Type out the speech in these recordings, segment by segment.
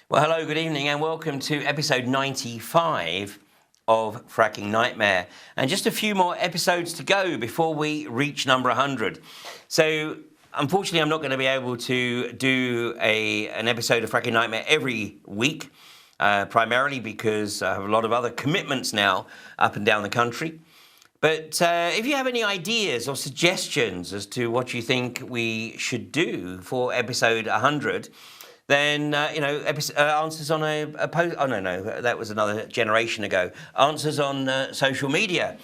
Well, hello, good evening, and welcome to episode 95 of Fracking Nightmare. And just a few more episodes to go before we reach number 100. So, unfortunately, I'm not going to be able to do an episode of Fracking Nightmare every week, primarily because I have a lot of other commitments now up and down the country. But if you have any ideas or suggestions as to what you think we should do for episode 100, then, answers on a post. Oh, no, that was another generation ago. Answers on social media,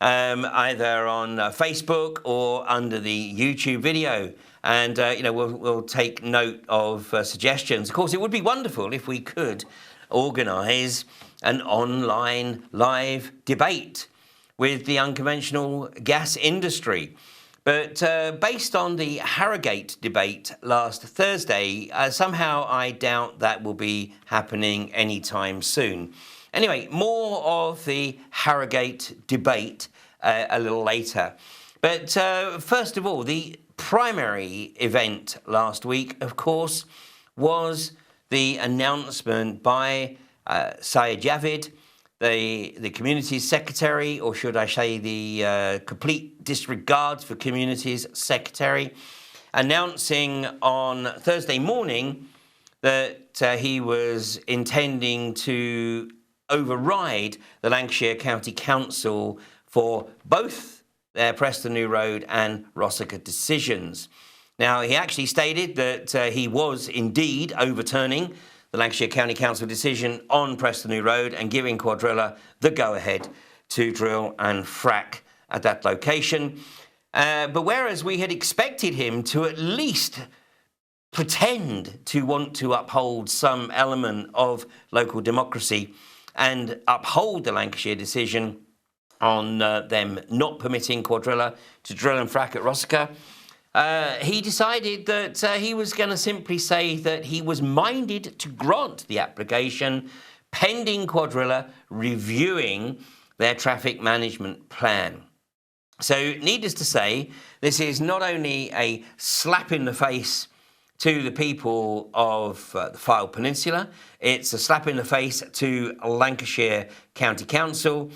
either on Facebook or under the YouTube video. And, we'll take note of suggestions. Of course, it would be wonderful if we could organise an online live debate with the unconventional gas industry. But based on the Harrogate debate last Thursday, somehow I doubt that will be happening anytime soon. Anyway, more of the Harrogate debate a little later. But first of all, the primary event last week, of course, was the announcement by Sajid Javid, the communities secretary, or should I say the complete disregard for communities secretary, announcing on Thursday morning that he was intending to override the Lancashire County Council for both their Preston New Road and Rossiter decisions. Now, he actually stated that he was indeed overturning the Lancashire County Council decision on Preston New Road and giving Quadrilla the go-ahead to drill and frack at that location. But whereas we had expected him to at least pretend to want to uphold some element of local democracy and uphold the Lancashire decision on them not permitting Quadrilla to drill and frack at Rossiter, he decided that he was going to simply say that he was minded to grant the application pending Quadrilla reviewing their traffic management plan. So, needless to say, this is not only a slap in the face to the people of the Fylde Peninsula, it's a slap in the face to Lancashire County Council,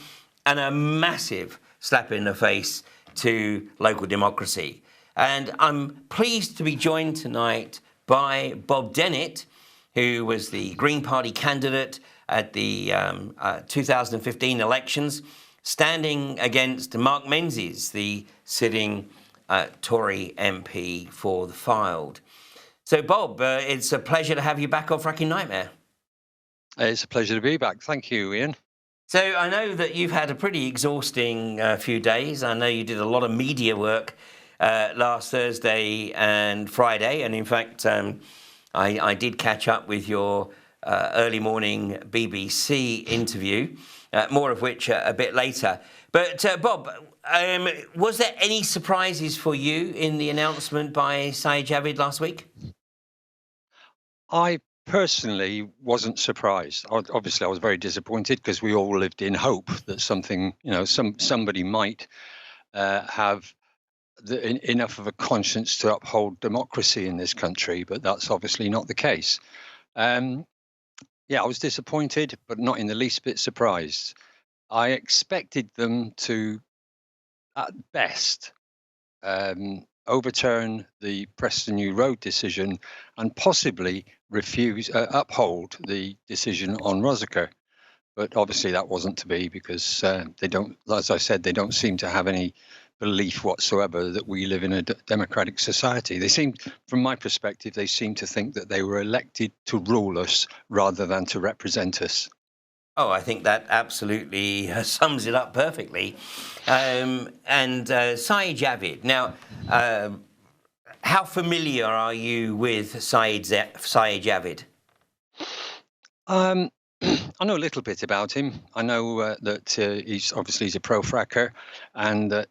and a massive slap in the face to local democracy. And I'm pleased to be joined tonight by Bob Dennett, who was the Green Party candidate at the 2015 elections, standing against Mark Menzies, the sitting Tory MP for the Fylde. So, Bob, it's a pleasure to have you back on Fracking Nightmare. It's a pleasure to be back. Thank you, Ian. So I know that you've had a pretty exhausting few days. I know you did a lot of media work last Thursday and Friday, and in fact, I did catch up with your early morning BBC interview, more of which a bit later. But Bob, was there any surprises for you in the announcement by Sajid Javid last week? I personally wasn't surprised. Obviously, I was very disappointed because we all lived in hope that something, somebody might have enough of a conscience to uphold democracy in this country, but that's obviously not the case. I was disappointed, but not in the least bit surprised. I expected them to, at best, overturn the Preston New Road decision and possibly uphold the decision on Rossiter. But obviously that wasn't to be because they don't, as I said, they don't seem to have any belief whatsoever that we live in a democratic society. They seem, from my perspective, they seem to think that they were elected to rule us rather than to represent us. Oh, I think that absolutely sums it up perfectly. And Saeed Javid. Now, how familiar are you with Saeed Javid? Um, I know a little bit about him. I know that he's a pro fracker, and that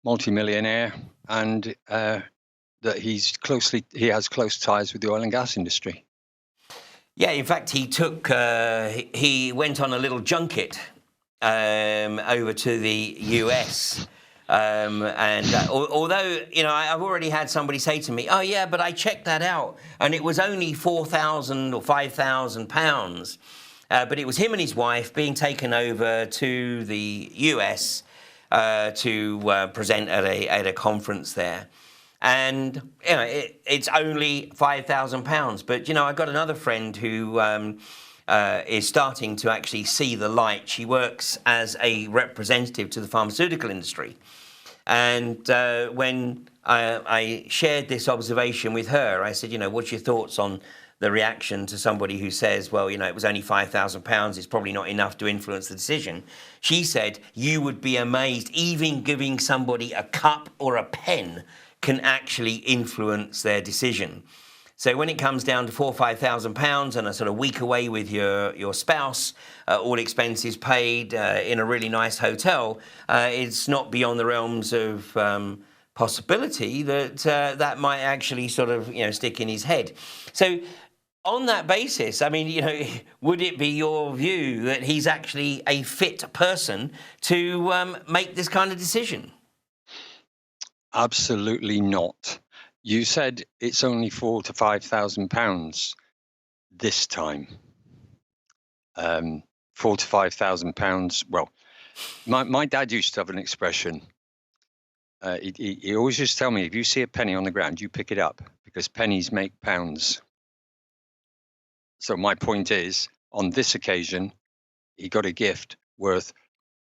multimillionaire, and that he has close ties with the oil and gas industry. Yeah, in fact, he went on a little junket over to the US. And although, I've already had somebody say to me, oh, yeah, but I checked that out and it was only 4,000 or 5,000 pounds. But it was him and his wife being taken over to the US to present at a conference there. And it's only £5,000. But I got another friend who is starting to actually see the light. She works as a representative to the pharmaceutical industry, and when I shared this observation with her, I said, what's your thoughts on the reaction to somebody who says, well, it was only £5,000, it's probably not enough to influence the decision. She said, you would be amazed, even giving somebody a cup or a pen can actually influence their decision. So when it comes down to £4,000 or £5,000 and a sort of week away with your spouse, all expenses paid in a really nice hotel, it's not beyond the realms of possibility that that might actually sort of stick in his head. So on that basis, I mean, would it be your view that he's actually a fit person to make this kind of decision? Absolutely not. You said it's only £4,000 to £5,000 this time. £4,000 to £5,000. Well, my dad used to have an expression. He always used to tell me, if you see a penny on the ground, you pick it up because pennies make pounds. So my point is, on this occasion, he got a gift worth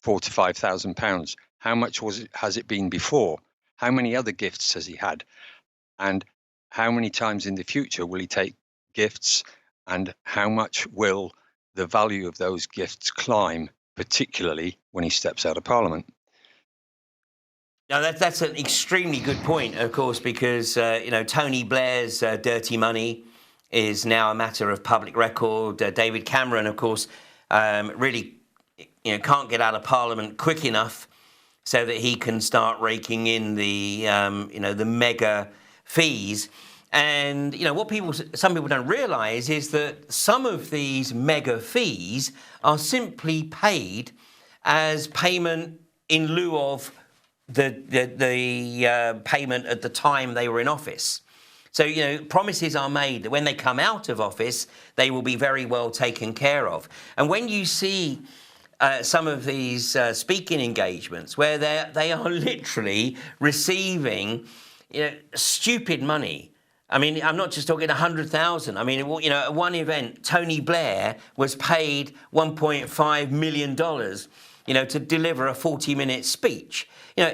£4,000 to £5,000. How much has it been before? How many other gifts has he had? And how many times in the future will he take gifts? And how much will the value of those gifts climb, particularly when he steps out of Parliament? Now that's an extremely good point, of course, because Tony Blair's dirty money is now a matter of public record. David Cameron, of course, really can't get out of Parliament quick enough so that he can start raking in the the mega fees. And what some people don't realise is that some of these mega fees are simply paid as payment in lieu of the payment at the time they were in office. So, promises are made that when they come out of office, they will be very well taken care of. And when you see some of these speaking engagements where they are literally receiving, stupid money. I mean, I'm not just talking 100,000. I mean, at one event, Tony Blair was paid $1.5 million, to deliver a 40-minute speech.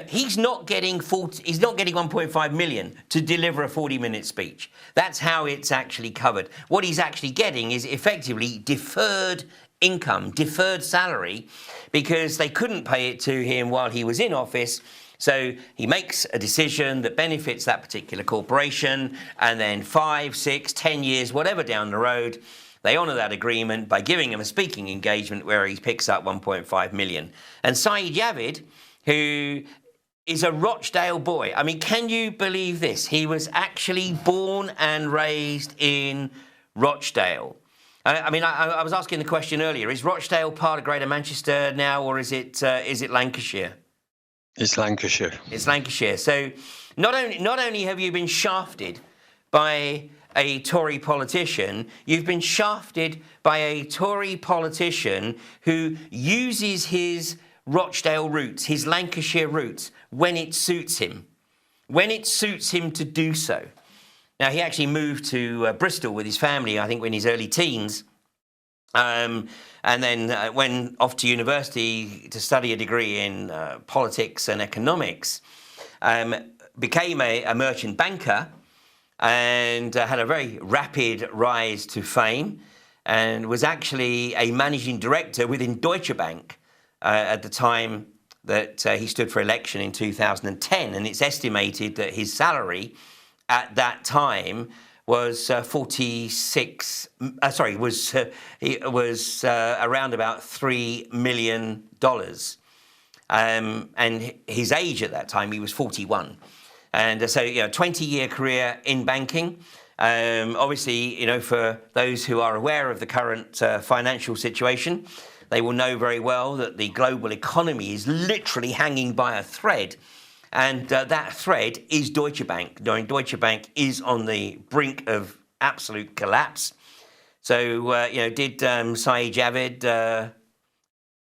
He's not getting 1.5 million to deliver a 40-minute speech. That's how it's actually covered. What he's actually getting is effectively deferred income, deferred salary, because they couldn't pay it to him while he was in office. So he makes a decision that benefits that particular corporation, and then 5, 6, 10 years, whatever down the road, they honour that agreement by giving him a speaking engagement where he picks up 1.5 million. And Saeed Javid, who is a Rochdale boy. I mean, can you believe this? He was actually born and raised in Rochdale. I was asking the question earlier, is Rochdale part of Greater Manchester now, or is it Lancashire? It's Lancashire. It's Lancashire. So not only have you been shafted by a Tory politician, you've been shafted by a Tory politician who uses his Rochdale roots, his Lancashire roots, when it suits him. When it suits him to do so. Now, he actually moved to Bristol with his family, I think, in his early teens, and then went off to university to study a degree in politics and economics, became a merchant banker, and had a very rapid rise to fame. and was actually a managing director within Deutsche Bank at the time that he stood for election in 2010. And it's estimated that his salary at that time was around about $3 million. And his age at that time, he was 41. And so, 20-year career in banking. Obviously, for those who are aware of the current financial situation, they will know very well that the global economy is literally hanging by a thread. And that thread is Deutsche Bank. Knowing Deutsche Bank is on the brink of absolute collapse. So, did Sajid Javid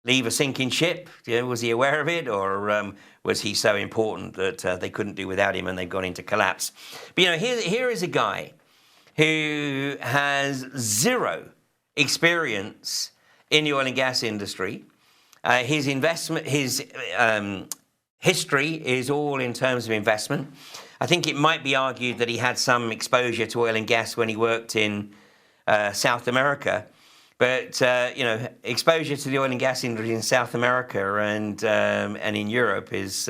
leave a sinking ship? Was he aware of it, or was he so important that they couldn't do without him and they've gone into collapse? But here is a guy who has zero experience in the oil and gas industry. His history is all in terms of investment. I think it might be argued that he had some exposure to oil and gas when he worked in South America. But, exposure to the oil and gas industry in South America and in Europe is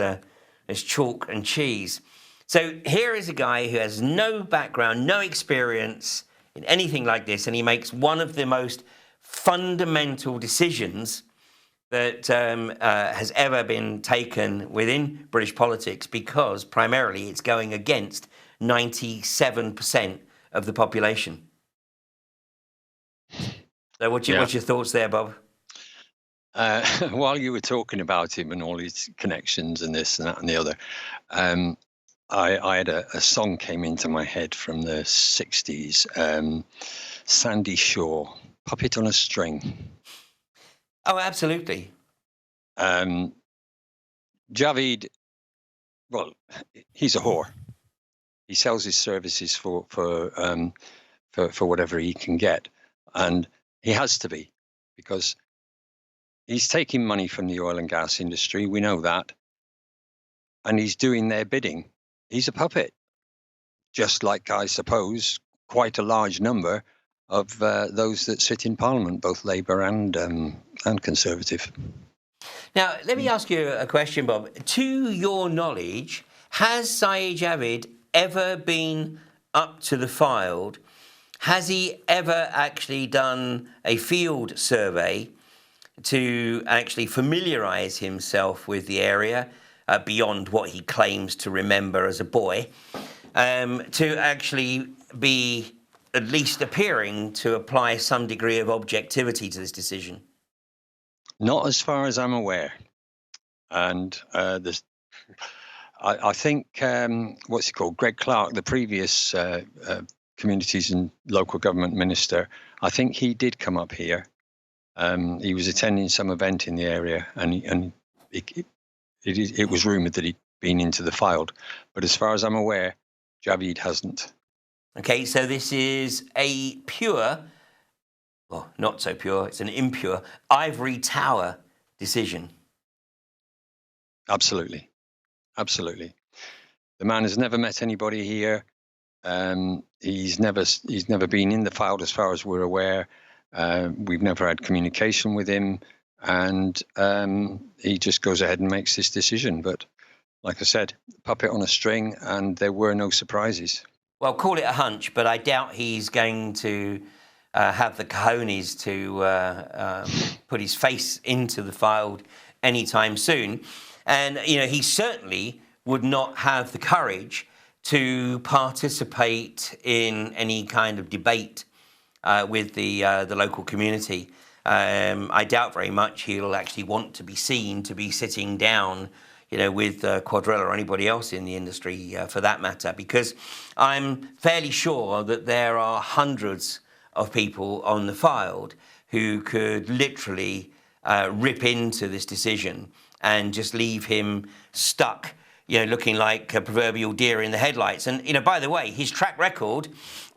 chalk and cheese. So here is a guy who has no background, no experience in anything like this, and he makes one of the most fundamental decisions that has ever been taken within British politics, because primarily it's going against 97% of the population. So what's your thoughts there, Bob? While you were talking about him and all his connections and this and that and the other, I had a song came into my head from the 60s, Sandy Shaw, Puppet on a String. Oh, absolutely. Javid, well, he's a whore. He sells his services for whatever he can get. And he has to be, because he's taking money from the oil and gas industry. We know that. And he's doing their bidding. He's a puppet, just like, I suppose, quite a large number of those that sit in Parliament, both Labour and Conservative. Now, let me ask you a question, Bob. To your knowledge, has Sajid Javid ever been up to the Fylde? Has he ever actually done a field survey to actually familiarise himself with the area beyond what he claims to remember as a boy, to actually be at least appearing to apply some degree of objectivity to this decision? Not as far as I'm aware. And I think, what's he called? Greg Clark, the previous Communities and Local Government Minister, I think he did come up here. He was attending some event in the area, and it was rumoured that he'd been into the Fylde. But as far as I'm aware, Javid hasn't. Okay, so this is a pure, well, not so pure, it's an impure, ivory tower decision. Absolutely. Absolutely. The man has never met anybody here. He's never been in the Fylde, as far as we're aware. We've never had communication with him, and he just goes ahead and makes this decision. But like I said, puppet on a string, and there were no surprises. Well, call it a hunch, but I doubt he's going to have the cojones to put his face into the Fylde anytime soon. And, he certainly would not have the courage to participate in any kind of debate with the local community. I doubt very much he'll actually want to be seen to be sitting down, with Quadrilla or anybody else in the industry for that matter, because I'm fairly sure that there are hundreds of people on the Fylde who could literally rip into this decision and just leave him stuck, looking like a proverbial deer in the headlights. And, by the way, his track record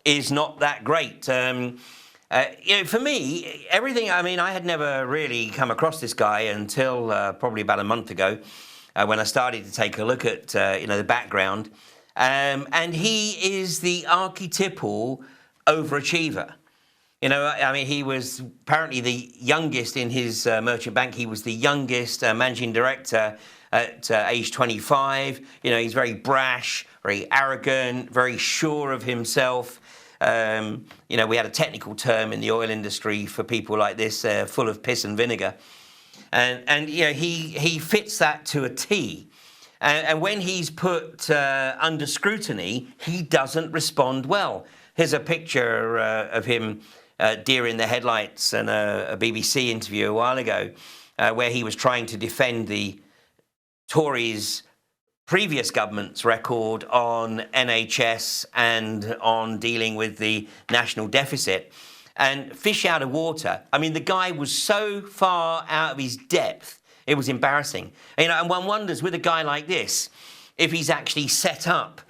is not that great. For me, everything, I had never really come across this guy until probably about a month ago when I started to take a look at, the background. And he is the archetypal overachiever. You know, I mean, he was apparently the youngest in his merchant bank. He was the youngest managing director at age 25. You know, he's very brash, very arrogant, very sure of himself. You know, we had a technical term in the oil industry for people like this, full of piss and vinegar. And you know, he fits that to a T. And when he's put under scrutiny, he doesn't respond well. Here's a picture of him deer in the headlights in a BBC interview a while ago, where he was trying to defend the Tories' previous government's record on NHS and on dealing with the national deficit. And fish out of water. I mean, the guy was so far out of his depth, it was embarrassing. You know, and one wonders with a guy like this, if he's actually set up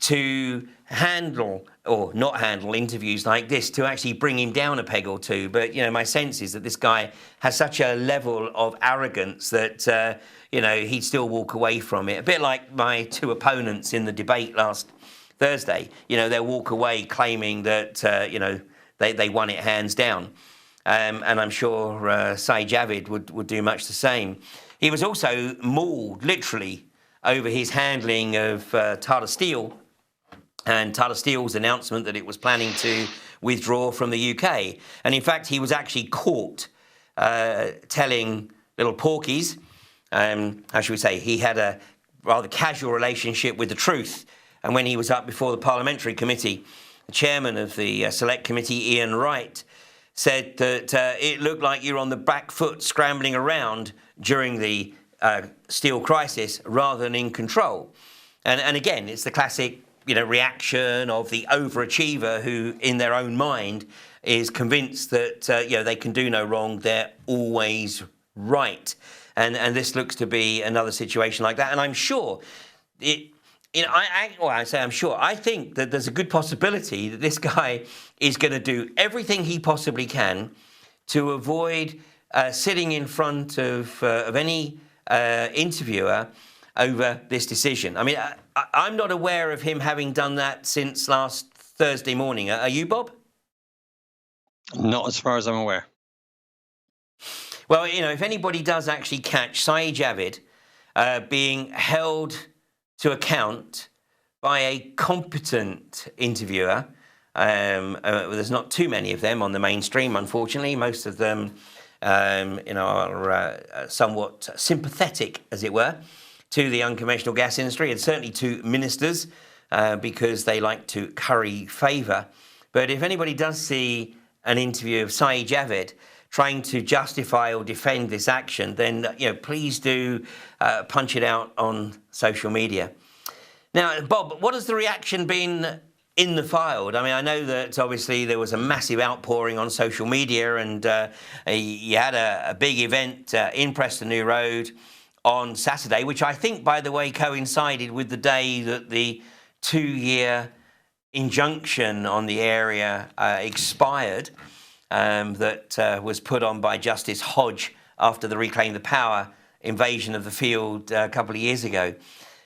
to handle or not handle interviews like this, to actually bring him down a peg or two. But, you know, my sense is that this guy has such a level of arrogance that, you know, he'd still walk away from it. A bit like my two opponents in the debate last Thursday. You know, they'll walk away claiming that, you know, they won it hands down. And I'm sure Javid would do much the same. He was also mauled, literally, over his handling of Tata Steel and Tata Steel's announcement that it was planning to withdraw from the UK. And in fact, he was actually caught telling little porkies, how should we say, he had a rather casual relationship with the truth. And when he was up before the Parliamentary Committee, the chairman of the Select Committee, Ian Wright, said that it looked like you were on the back foot scrambling around during the steel crisis rather than in control. And again, it's the classic, you know, reaction of the overachiever who, in their own mind, is convinced that you know, they can do no wrong, they're always right. And this looks to be another situation like that. And I'm sure it. You know, I'm sure. I think that there's a good possibility that this guy is going to do everything he possibly can to avoid sitting in front of any interviewer over this decision. I mean, I'm not aware of him having done that since last Thursday morning. Are you, Bob? Not as far as I'm aware. Well, you know, if anybody does actually catch Sajid Javid being held to account by a competent interviewer. There's not too many of them on the mainstream, unfortunately. Most of them, you know, are somewhat sympathetic, as it were, to the unconventional gas industry and certainly to ministers because they like to curry favour. But if anybody does see an interview of Sajid Javid trying to justify or defend this action, then, you know, please do punch it out on social media. Now, Bob, what has the reaction been in the field? I mean, I know that obviously there was a massive outpouring on social media, and you had a big event in Preston New Road on Saturday, which I think, by the way, coincided with the day that the 2-year injunction on the area expired. That was put on by Justice Hodge after the Reclaim the Power invasion of the field a couple of years ago.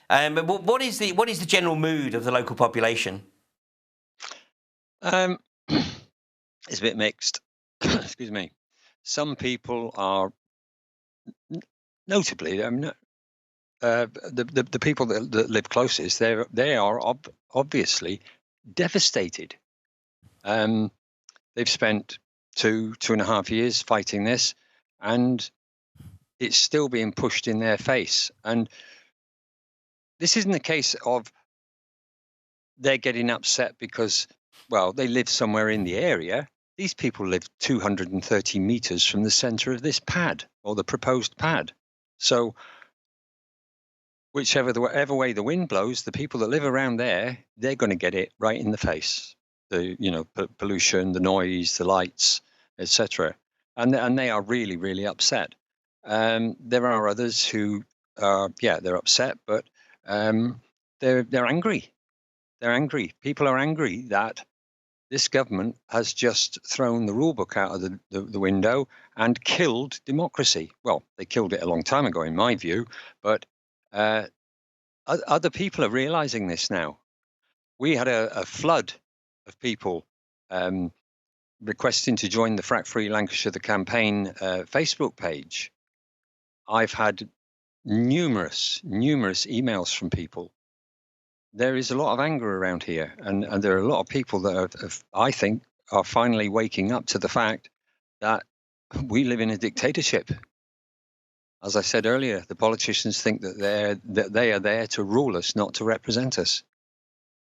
But what is the general mood of the local population? It's a bit mixed. Excuse me. Some people are, notably, the people that live closest, they are obviously devastated. They've spent 2.5 years fighting this, and it's still being pushed in their face. And this isn't a case of they're getting upset because, well, they live somewhere in the area. These people live 230 meters from the center of this pad, or the proposed pad. So whichever way the wind blows, the people that live around there, they're going to get it right in the face. The, you know, pollution, the noise, the lights, etc. And they are really, really upset. There are others who are, they're upset, but they're angry. They're angry. People are angry that this government has just thrown the rule book out of the window and killed democracy. Well, they killed it a long time ago, in my view, but other people are realizing this now. We had a flood of people requesting to join the Frack Free Lancashire the Campaign Facebook page, I've had numerous emails from people. There is a lot of anger around here, and there are a lot of people that I think are finally waking up to the fact that we live in a dictatorship. As I said earlier, the politicians think that they are there to rule us, not to represent us.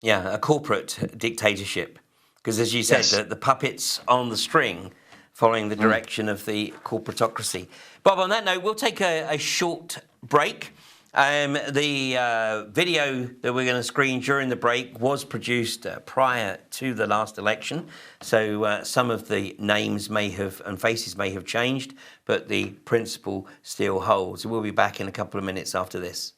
Yeah, a corporate dictatorship. Because as you said, Yes. the puppets on the string following the direction of the corporatocracy. Bob, on that note, we'll take a short break. The video that we're going to screen during the break was produced prior to the last election, so some of the names and faces may have changed, but the principle still holds. We'll be back in a couple of minutes after this.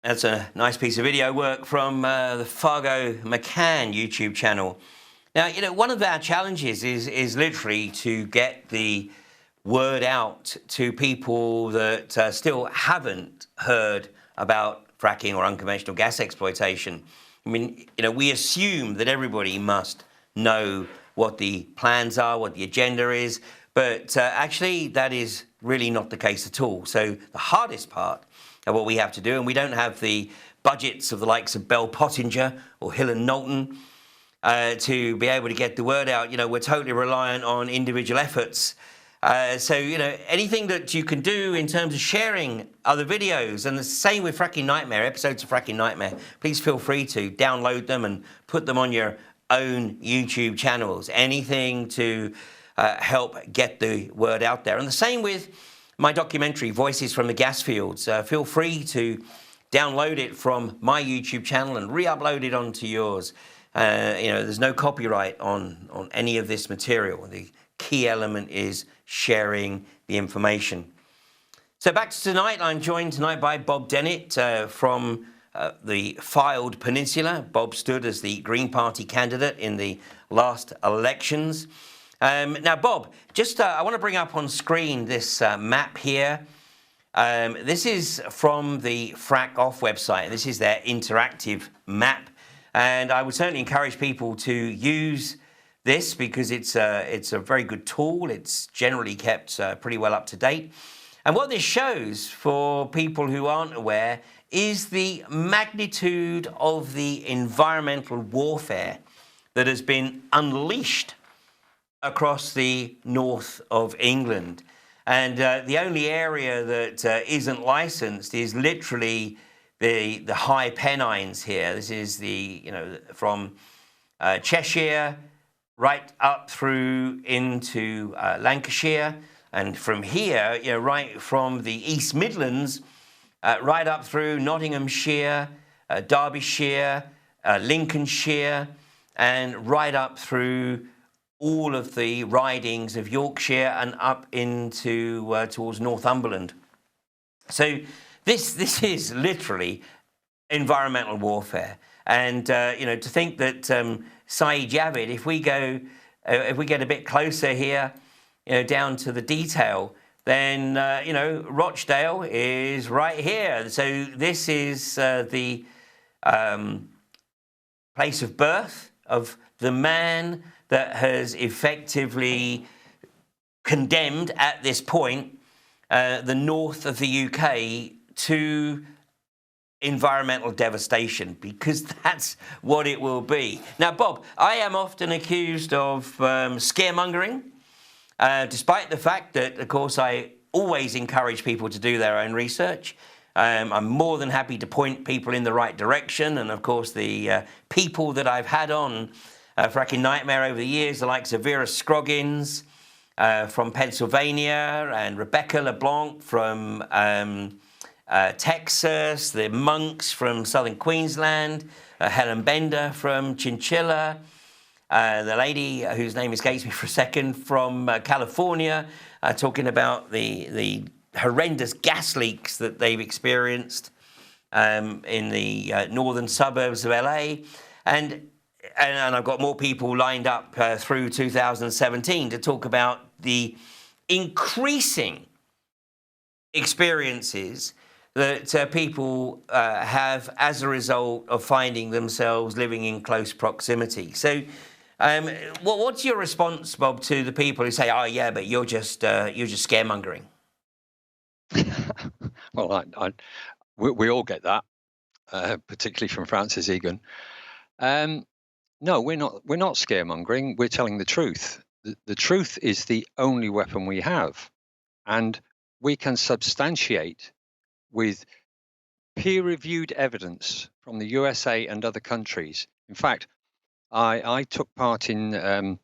That's a nice piece of video work from the Fargo McCann YouTube channel. Now, one of our challenges is literally to get the word out to people that still haven't heard about fracking or unconventional gas exploitation. I mean, we assume that everybody must know what the plans are, what the agenda is, but actually that is really not the case at all. So the hardest part of what we have to do, and we don't have the budgets of the likes of Bell Pottinger or Hill and Knowlton to be able to get the word out. We're totally reliant on individual efforts. So anything that you can do in terms of sharing other videos, and the same with Fracking Nightmare, episodes of Fracking Nightmare, please feel free to download them and put them on your own YouTube channels. Anything to help get the word out there. And the same with my documentary, Voices from the Gas Fields. Feel free to download it from my YouTube channel and re-upload it onto yours. There's no copyright on any of this material. The key element is sharing the information. So back to tonight, I'm joined tonight by Bob Dennett from the Fylde Peninsula. Bob stood as the Green Party candidate in the last elections. Now, Bob, just I want to bring up on screen this map here. This is from the Frack Off website. This is their interactive map. And I would certainly encourage people to use this because it's a very good tool. It's generally kept pretty well up to date. And what this shows for people who aren't aware is the magnitude of the environmental warfare that has been unleashed across the north of England. And the only area that isn't licensed is literally the High Pennines here. This is from Cheshire right up through into Lancashire. And from here, right from the East Midlands right up through Nottinghamshire, Derbyshire, Lincolnshire, and right up through all of the ridings of Yorkshire and up into towards Northumberland. So this is literally environmental warfare. And to think that Sajid, Javid, if we get a bit closer here, down to the detail, then Rochdale is right here. So this is the place of birth of the man that has effectively condemned at this point the north of the UK to environmental devastation, because that's what it will be. Now, Bob, I am often accused of scaremongering, despite the fact that, of course, I always encourage people to do their own research. I'm more than happy to point people in the right direction. And, of course, the people that I've had on Fracking Nightmare over the years, the likes of Vera Scroggins from Pennsylvania and Rebecca LeBlanc from Texas, the monks from southern Queensland, Helen Bender from Chinchilla, the lady whose name escapes me for a second from California, talking about the horrendous gas leaks that they've experienced in the northern suburbs of LA, and I've got more people lined up through 2017 to talk about the increasing experiences that people have as a result of finding themselves living in close proximity. So what's your response, Bob, to the people who say, oh, yeah, but you're just scaremongering? Well, we all get that, particularly from Francis Egan. No, we're not scaremongering. We're telling the truth. The truth is the only weapon we have. And we can substantiate with peer-reviewed evidence from the USA and other countries. In fact, I took part in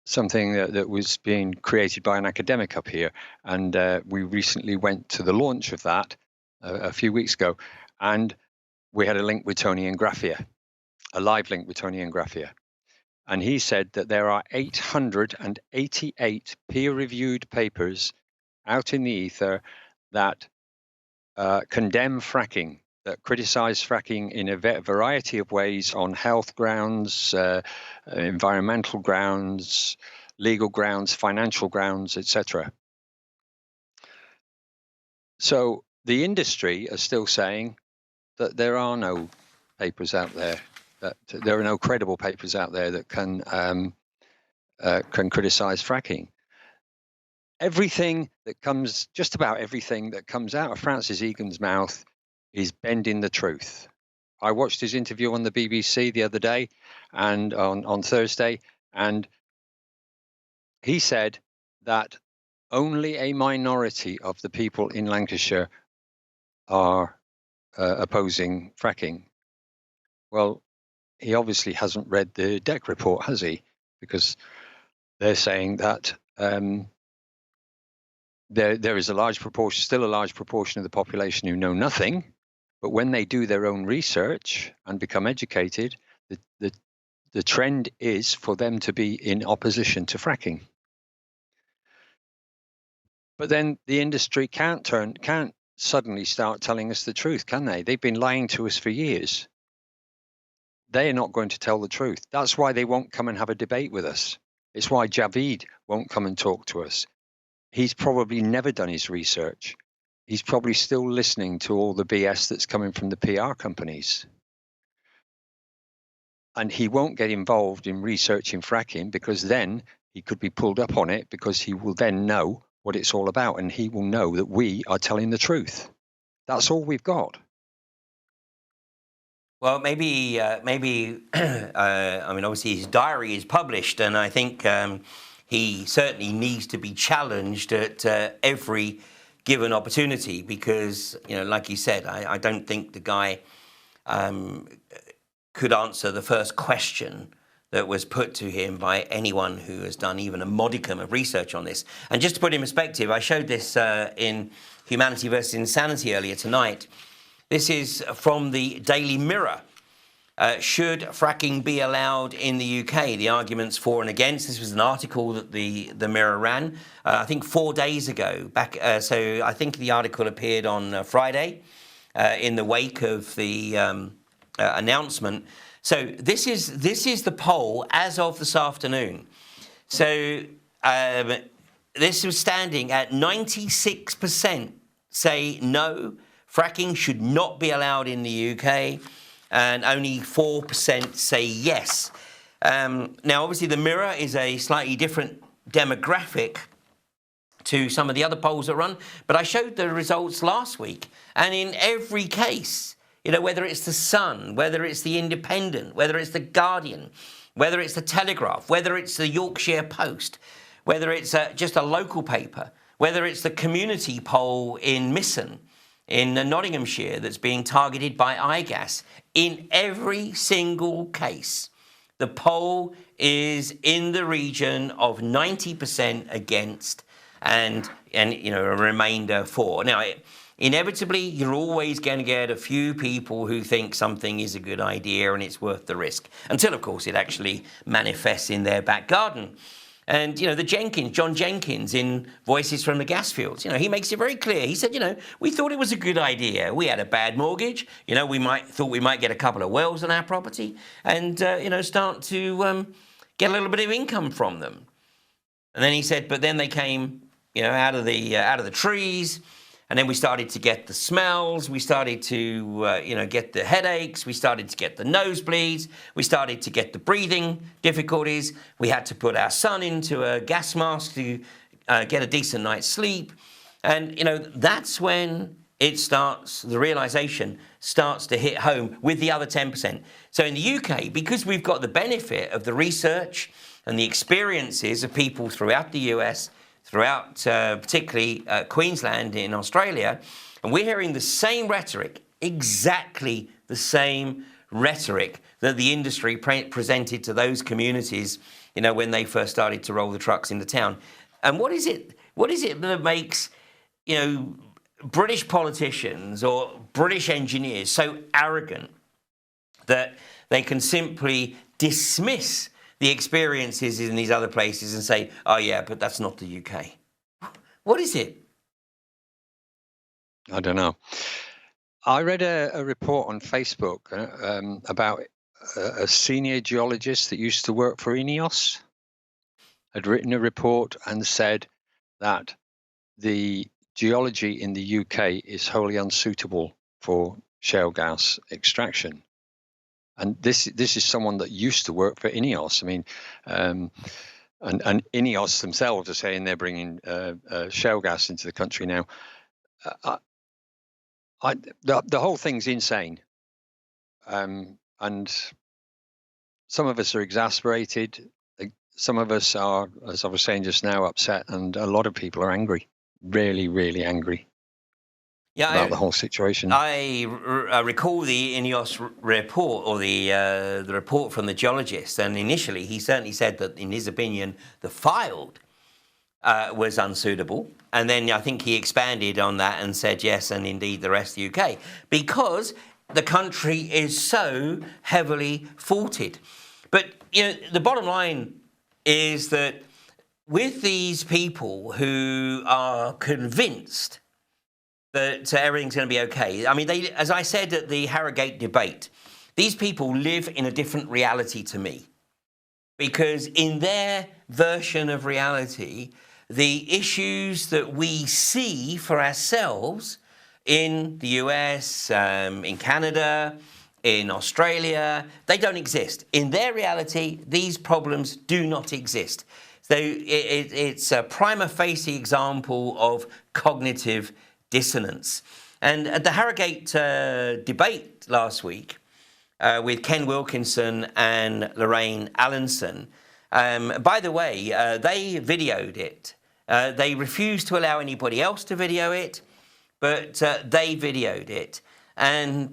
something that was being created by an academic up here, and we recently went to the launch of that a few weeks ago, and we had a link with Tony Ingraffia, a live link with Tony Ingraffia. And he said that there are 888 peer-reviewed papers out in the ether that condemn fracking, that criticize fracking in a variety of ways on health grounds, environmental grounds, legal grounds, financial grounds, etc. So the industry are still saying that there are no papers out there, that there are no credible papers out there that can criticize fracking. Just about everything that comes out of Francis Egan's mouth is bending the truth. I watched his interview on the BBC the other day, and on Thursday, and he said that only a minority of the people in Lancashire are opposing fracking. Well, he obviously hasn't read the DEC report, has he? Because they're saying that there is still a large proportion of the population who know nothing, but when they do their own research and become educated, the trend is for them to be in opposition to fracking. But then the industry can't suddenly start telling us the truth, can they? They've been lying to us for years. They are not going to tell the truth. That's why they won't come and have a debate with us. It's why Javid won't come and talk to us. He's probably never done his research. He's probably still listening to all the BS that's coming from the PR companies. And he won't get involved in researching fracking, because then he could be pulled up on it, because he will then know what it's all about, and he will know that we are telling the truth. That's all we've got. Well, maybe. I mean, obviously his diary is published, and I think he certainly needs to be challenged at every given opportunity, because, like you said, I don't think the guy could answer the first question that was put to him by anyone who has done even a modicum of research on this. And just to put in perspective, I showed this in Humanity versus Insanity earlier tonight. This is from the Daily Mirror. Should fracking be allowed in the UK? The arguments for and against. This was an article that the Mirror ran, I think 4 days ago. So I think the article appeared on Friday in the wake of the announcement. So this is the poll as of this afternoon. So this was standing at 96% say no, fracking should not be allowed in the UK, and only 4% say yes. Now, obviously, the Mirror is a slightly different demographic to some of the other polls that run, but I showed the results last week, and in every case, whether it's the Sun, whether it's the Independent, whether it's the Guardian, whether it's the Telegraph, whether it's the Yorkshire Post, whether it's just a local paper, whether it's the community poll in Misson, in Nottinghamshire, that's being targeted by iGas, in every single case, the poll is in the region of 90% against and a remainder for. Now, inevitably, you're always going to get a few people who think something is a good idea and it's worth the risk, until, of course, it actually manifests in their back garden. And, John Jenkins in Voices from the Gasfields, he makes it very clear. He said, we thought it was a good idea. We had a bad mortgage. We thought we might get a couple of wells on our property and, start to get a little bit of income from them. And then he said, but then they came, out of the trees. And then we started to get the smells, we started to, get the headaches, we started to get the nosebleeds, we started to get the breathing difficulties. We had to put our son into a gas mask to get a decent night's sleep. And, that's when the realization starts to hit home with the other 10%. So in the UK, because we've got the benefit of the research and the experiences of people throughout the US, throughout particularly Queensland in Australia, and we're hearing the same rhetoric, exactly the same rhetoric that the industry presented to those communities, when they first started to roll the trucks into town. And what is it that makes, British politicians or British engineers so arrogant that they can simply dismiss the experiences in these other places and say, oh yeah, but that's not the UK? What is it? I don't know. I read a report on Facebook about a senior geologist that used to work for INEOS had written a report and said that the geology in the UK is wholly unsuitable for shale gas extraction. And this is someone that used to work for INEOS. I mean, and INEOS themselves are saying they're bringing shale gas into the country now. The whole thing's insane. And some of us are exasperated. Some of us are, as I was saying just now, upset. And a lot of people are angry, really, really angry. About the whole situation. I recall the INEOS report, or the report from the geologist, and initially he certainly said that, in his opinion, the Fylde was unsuitable, and then I think he expanded on that and said yes, and indeed the rest of the UK, because the country is so heavily faulted. But the bottom line is that with these people who are convinced that everything's going to be okay. I mean, as I said at the Harrogate debate, these people live in a different reality to me, because in their version of reality, the issues that we see for ourselves in the US, in Canada, in Australia, they don't exist. In their reality, these problems do not exist. So it's a prima facie example of cognitive dissonance. And at the Harrogate debate last week with Ken Wilkinson and Lorraine Allenson, by the way, they videoed it. They refused to allow anybody else to video it, but they videoed it. And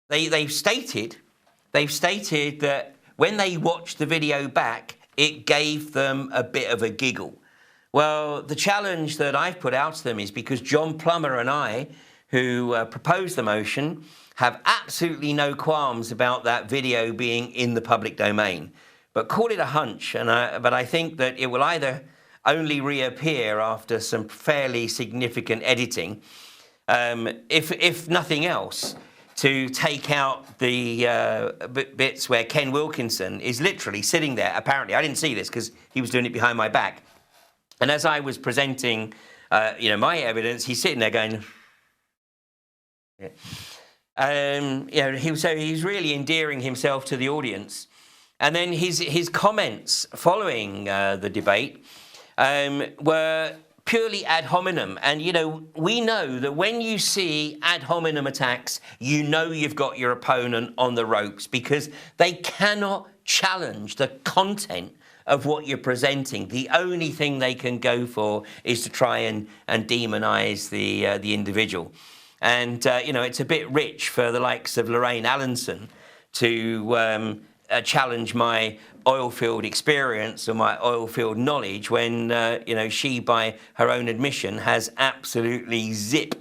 they stated they've stated that when they watched the video back, it gave them a bit of a giggle. Well, the challenge that I've put out to them is because John Plummer and I, who proposed the motion, have absolutely no qualms about that video being in the public domain. But call it a hunch, but I think that it will either only reappear after some fairly significant editing, if nothing else, to take out the bits where Ken Wilkinson is literally sitting there. Apparently, I didn't see this because he was doing it behind my back. And as I was presenting, my evidence, he's sitting there going. He's really endearing himself to the audience. And then his comments following the debate were purely ad hominem. And, we know that when you see ad hominem attacks, you've got your opponent on the ropes because they cannot challenge the content of what you're presenting. The only thing they can go for is to try and demonize the individual. And, it's a bit rich for the likes of Lorraine Allenson to challenge my oil field experience or my oil field knowledge when, she, by her own admission, has absolutely zip.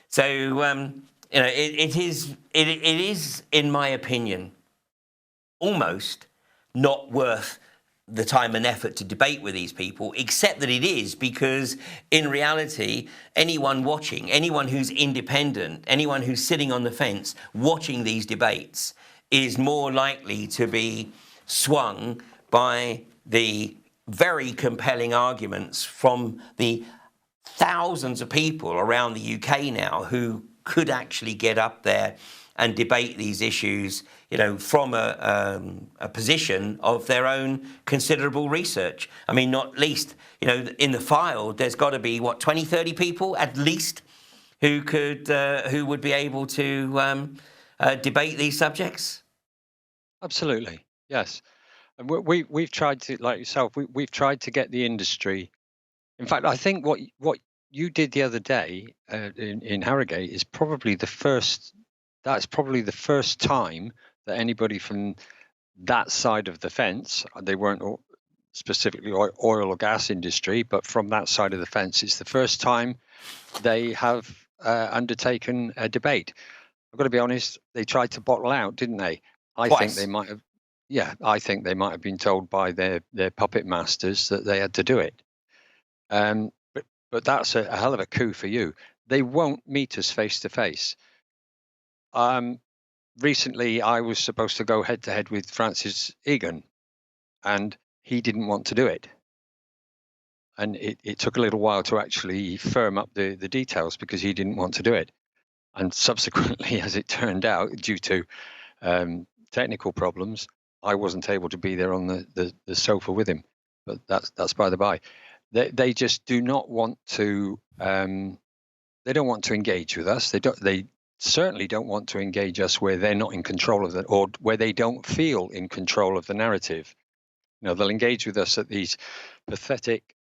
So, it is, in my opinion, almost not worth the time and effort to debate with these people, except that it is, because in reality, anyone watching, anyone who's independent, anyone who's sitting on the fence watching these debates is more likely to be swung by the very compelling arguments from the thousands of people around the UK now who could actually get up there and debate these issues, from a position of their own considerable research. I mean, not least, in the file, there's got to be, 20, 30 people at least who would be able to debate these subjects? Absolutely, yes. And we've tried to, like yourself, we've tried to get the industry. In fact, I think what you did the other day in Harrogate is probably the first. That's probably the first time that anybody from that side of the fence, they weren't specifically oil or gas industry, but from that side of the fence, it's the first time they have undertaken a debate. I've got to be honest, they tried to bottle out, didn't they? I think they might have. Yeah, I think they might have been told by their puppet masters that they had to do it. But that's a hell of a coup for you. They won't meet us face to face. Recently, I was supposed to go head to head with Francis Egan, and he didn't want to do it. And it took a little while to actually firm up the details because he didn't want to do it. And subsequently, as it turned out, due to technical problems, I wasn't able to be there on the sofa with him. But that's by the by. They just do not want to. They don't want to engage with us. They certainly don't want to engage us where they're not in control of it, or where they don't feel in control of the narrative. They'll engage with us at these pathetic,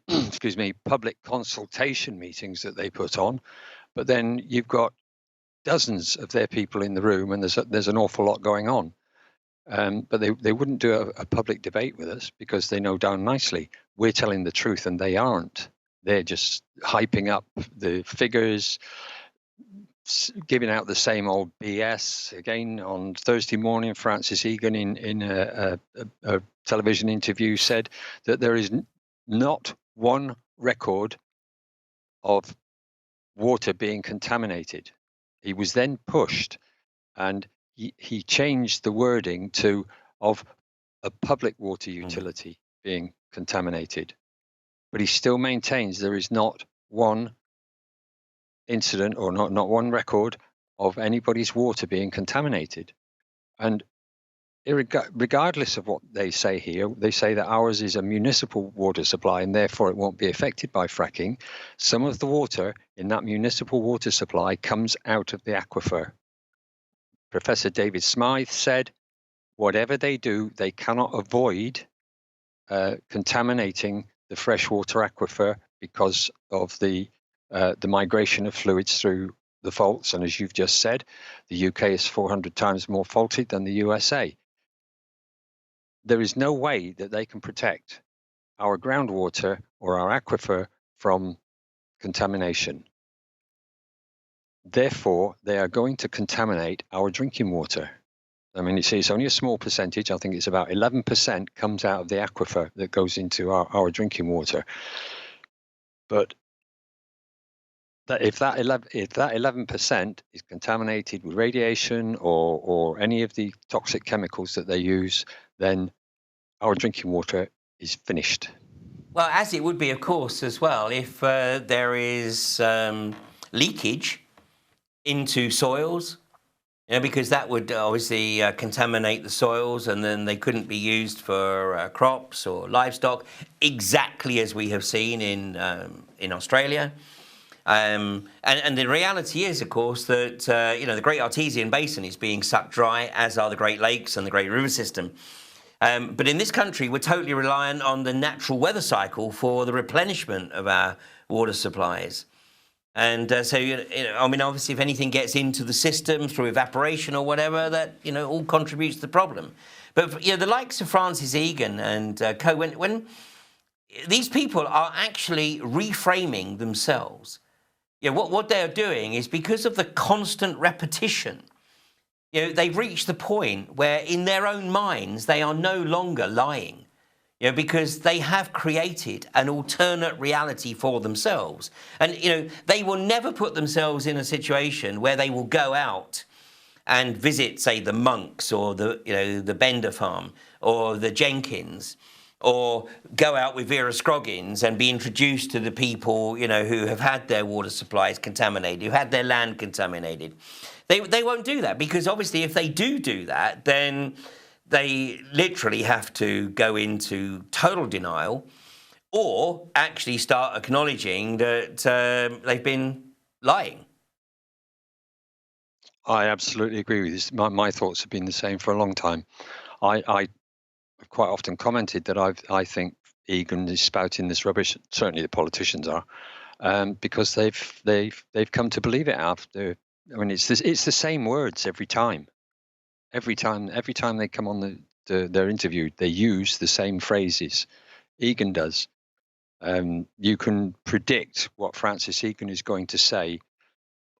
excuse me, public consultation meetings that they put on. But then you've got dozens of their people in the room, and there's an awful lot going on. But they wouldn't do a public debate with us because they know darn nicely we're telling the truth and they aren't. They're just hyping up the figures, giving out the same old BS. Again, on Thursday morning, Francis Egan in a television interview said that there is not one record of water being contaminated. He was then pushed, and he changed the wording to of a public water utility being contaminated. But he still maintains there is not one incident or not one record of anybody's water being contaminated. And regardless of what they say here, they say that ours is a municipal water supply and therefore it won't be affected by fracking. Some of the water in that municipal water supply comes out of the aquifer. Professor David Smythe said, whatever they do, they cannot avoid contaminating the freshwater aquifer because of the migration of fluids through the faults. And as you've just said, the UK is 400 times more faulted than the USA. There is no way that they can protect our groundwater or our aquifer from contamination. Therefore, they are going to contaminate our drinking water. I mean, it's only a small percentage. I think it's about 11% comes out of the aquifer that goes into our drinking water. But if that 11% is contaminated with radiation or any of the toxic chemicals that they use, then our drinking water is finished. Well, as it would be, of course, as well, if there is leakage into soils, because that would obviously contaminate the soils, and then they couldn't be used for crops or livestock, exactly as we have seen in Australia. And the reality is, of course, that the Great Artesian Basin is being sucked dry, as are the Great Lakes and the Great River System. But in this country, we're totally reliant on the natural weather cycle for the replenishment of our water supplies. And so, I mean, obviously, if anything gets into the system through evaporation or whatever, that, all contributes to the problem. But, the likes of Francis Egan and co, when these people are actually reframing themselves, what they're doing is, because of the constant repetition, they've reached the point where in their own minds, they are no longer lying. Because they have created an alternate reality for themselves. And, they will never put themselves in a situation where they will go out and visit, say, the Monks or the Bender Farm or the Jenkins, or go out with Vera Scroggins and be introduced to the people, who have had their water supplies contaminated, who had their land contaminated. They won't do that, because obviously if they do that, then they literally have to go into total denial, or actually start acknowledging that they've been lying. I absolutely agree with this. My thoughts have been the same for a long time. I have quite often commented that I think Egan is spouting this rubbish. Certainly, the politicians are, because they've come to believe it after. I mean, it's the same words every time. Every time they come on their interview, they use the same phrases. Egan does. You can predict what Francis Egan is going to say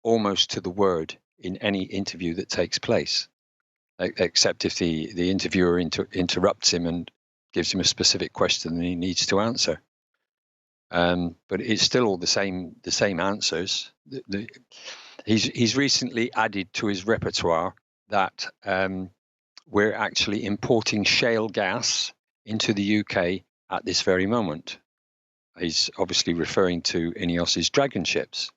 almost to the word in any interview that takes place, except if the interviewer interrupts him and gives him a specific question that he needs to answer. But it's still all the same answers. He's recently added to his repertoire that we're actually importing shale gas into the UK at this very moment. He's obviously referring to INEOS's Dragon ships.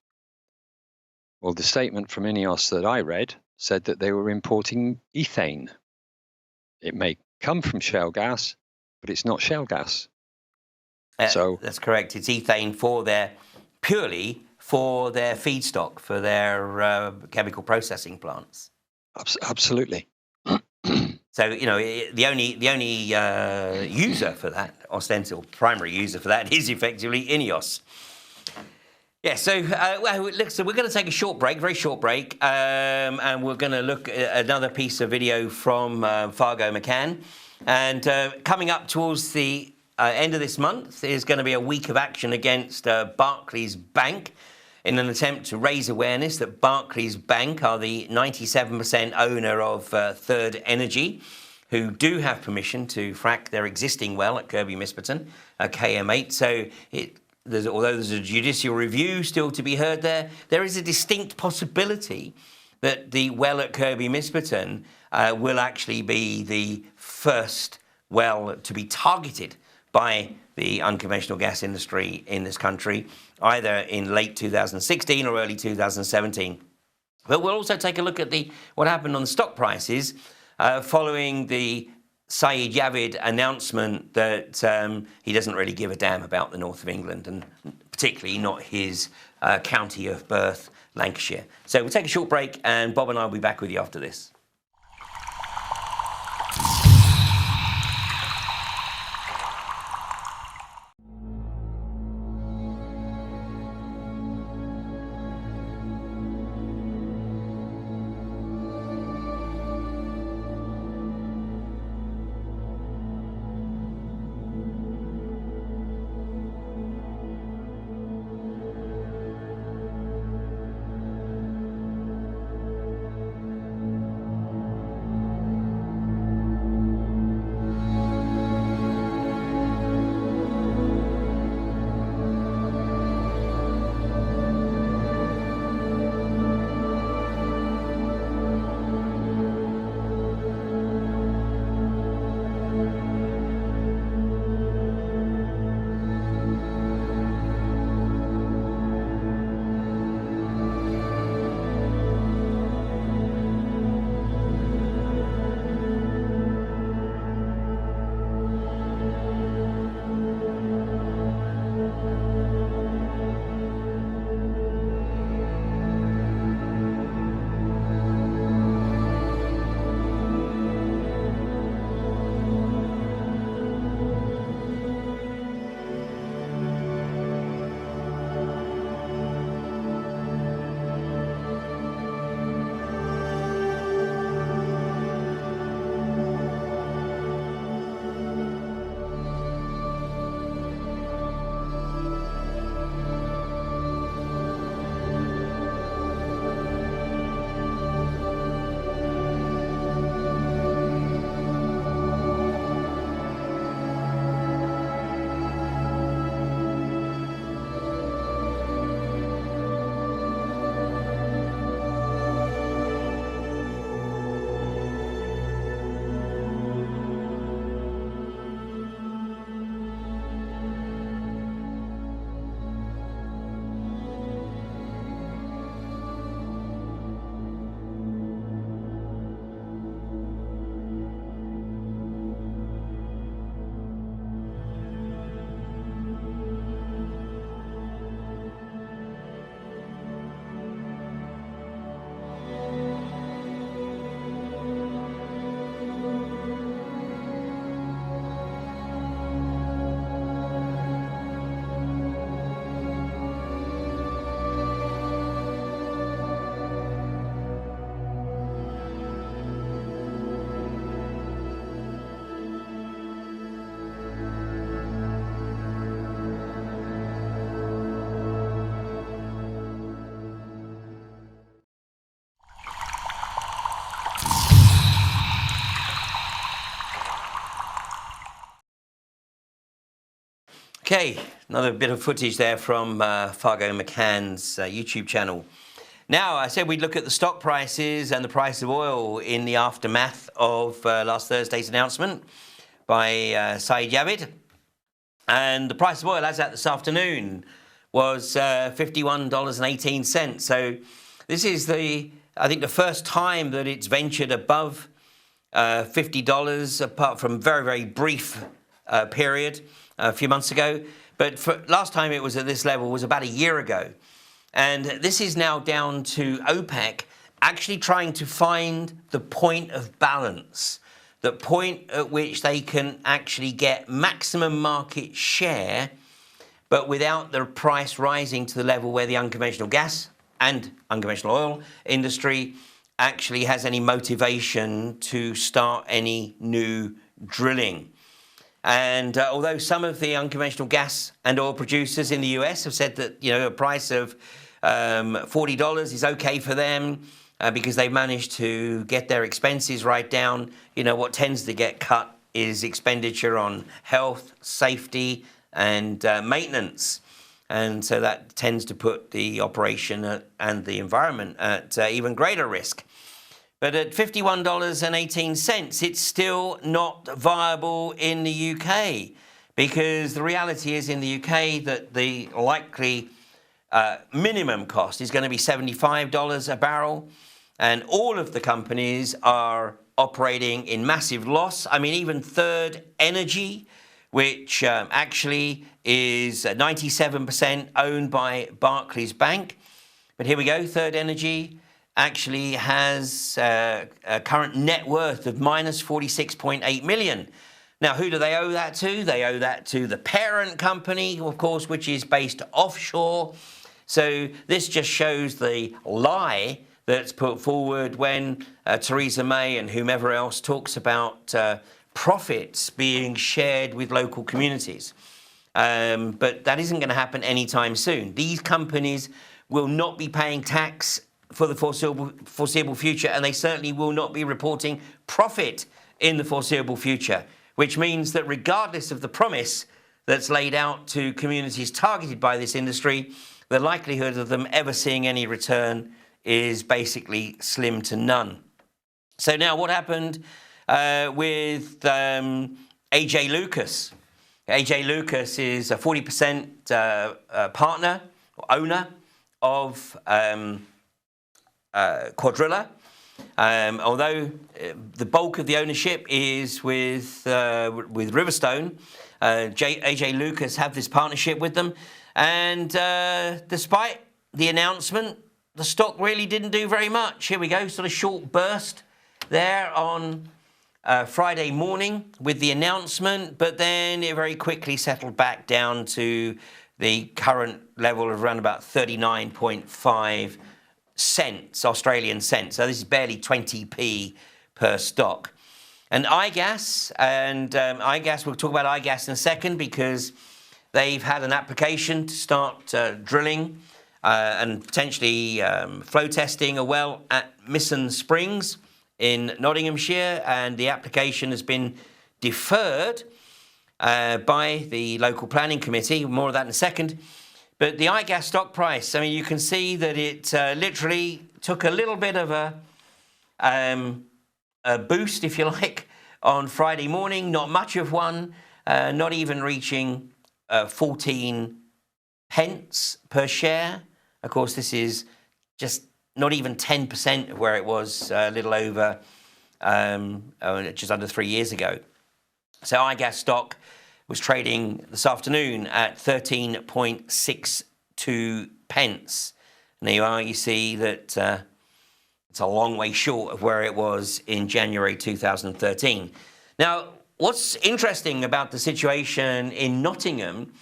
Well, the statement from INEOS that I read said that they were importing ethane. It may come from shale gas, but it's not shale gas. So that's correct. It's ethane purely for their feedstock, for their chemical processing plants. Absolutely. So, the only user for that, ostensible primary user for that, is effectively INEOS. Yeah, so so we're going to take a short break, very short break, and we're going to look at another piece of video from Fargo McCann. And coming up towards the end of this month is going to be a week of action against Barclays Bank, in an attempt to raise awareness that Barclays Bank are the 97% owner of Third Energy, who do have permission to frack their existing well at Kirby Misperton, KM8. So although there's a judicial review still to be heard there is a distinct possibility that the well at Kirby Misperton will actually be the first well to be targeted by the unconventional gas industry in this country, either in late 2016 or early 2017. But we'll also take a look at what happened on the stock prices following the Sajid Javid announcement that he doesn't really give a damn about the north of England, and particularly not his county of birth, Lancashire. So we'll take a short break, and Bob and I will be back with you after this. Okay, another bit of footage there from Fargo McCann's YouTube channel. Now, I said we'd look at the stock prices and the price of oil in the aftermath of last Thursday's announcement by Sajid Javid. And the price of oil as at this afternoon was $51.18. So this is I think the first time that it's ventured above $50, apart from very, very brief period a few months ago. But last time it was at this level was about a year ago. And this is now down to OPEC actually trying to find the point of balance, the point at which they can actually get maximum market share, but without the price rising to the level where the unconventional gas and unconventional oil industry actually has any motivation to start any new drilling. And although some of the unconventional gas and oil producers in the US have said that, a price of $40 is okay for them because they've managed to get their expenses right down, what tends to get cut is expenditure on health, safety, and maintenance. And so that tends to put the operation and the environment at even greater risk. But at $51.18, it's still not viable in the UK, because the reality is in the UK that the likely minimum cost is going to be $75 a barrel, and all of the companies are operating in massive loss. I mean, even Third Energy, which actually is 97% owned by Barclays Bank. But here we go, Third Energy actually has a current net worth of minus 46.8 million. Now, who do they owe that to? They owe that to the parent company, of course, which is based offshore. So this just shows the lie that's put forward when Theresa May and whomever else talks about profits being shared with local communities. But that isn't going to happen anytime soon. These companies will not be paying tax for the foreseeable future, and they certainly will not be reporting profit in the foreseeable future, which means that regardless of the promise that's laid out to communities targeted by this industry, the likelihood of them ever seeing any return is basically slim to none. So now what happened with AJ Lucas? AJ Lucas is a 40% partner or owner of Quadrilla. Although the bulk of the ownership is with Riverstone, AJ Lucas have this partnership with them, and despite the announcement, the stock really didn't do very much. Here we go, sort of short burst there on Friday morning with the announcement, but then it very quickly settled back down to the current level of around about 39.5 cents, Australian cents. So this is barely 20p per stock. And iGas, we'll talk about iGas in a second, because they've had an application to start drilling and potentially flow testing a well at Misson Springs in Nottinghamshire, and the application has been deferred by the local planning committee. More of that in a second. But the iGas stock price, I mean, you can see that it literally took a little bit of a boost, if you like, on Friday morning. Not much of one, not even reaching 14 pence per share. Of course, this is just not even 10% of where it was a little over, just under 3 years ago. So iGas stock was trading this afternoon at 13.62 pence. And there you are, you see that it's a long way short of where it was in January 2013. Now, what's interesting about the situation in Nottingham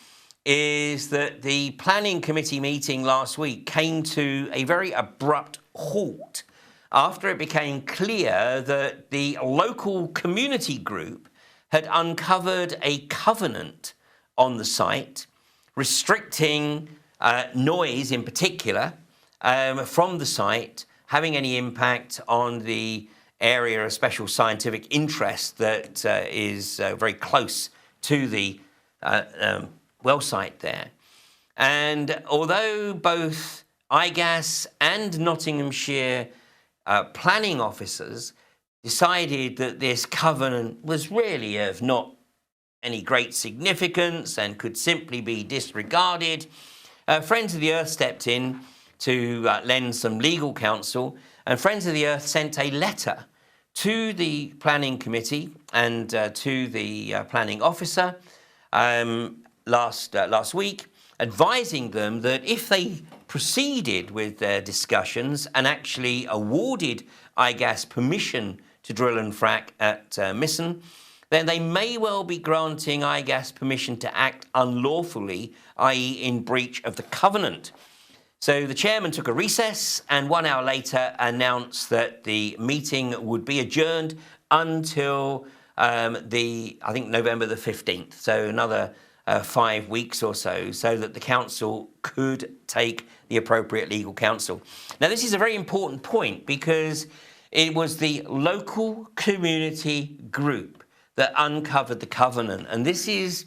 is that the planning committee meeting last week came to a very abrupt halt after it became clear that the local community group had uncovered a covenant on the site restricting noise in particular from the site having any impact on the area of special scientific interest that is very close to the well site there. And although both IGAS and Nottinghamshire planning officers decided that this covenant was really of not any great significance and could simply be disregarded, Friends of the Earth stepped in to lend some legal counsel, and Friends of the Earth sent a letter to the planning committee and to the planning officer last week, advising them that if they proceeded with their discussions and actually awarded IGAS permission to drill and frack at Misson, then they may well be granting IGAS permission to act unlawfully, i.e. in breach of the covenant. So the chairman took a recess and 1 hour later announced that the meeting would be adjourned until I think November the 15th, so another 5 weeks or so that the council could take the appropriate legal counsel. Now, this is a very important point because it was the local community group that uncovered the covenant, and this is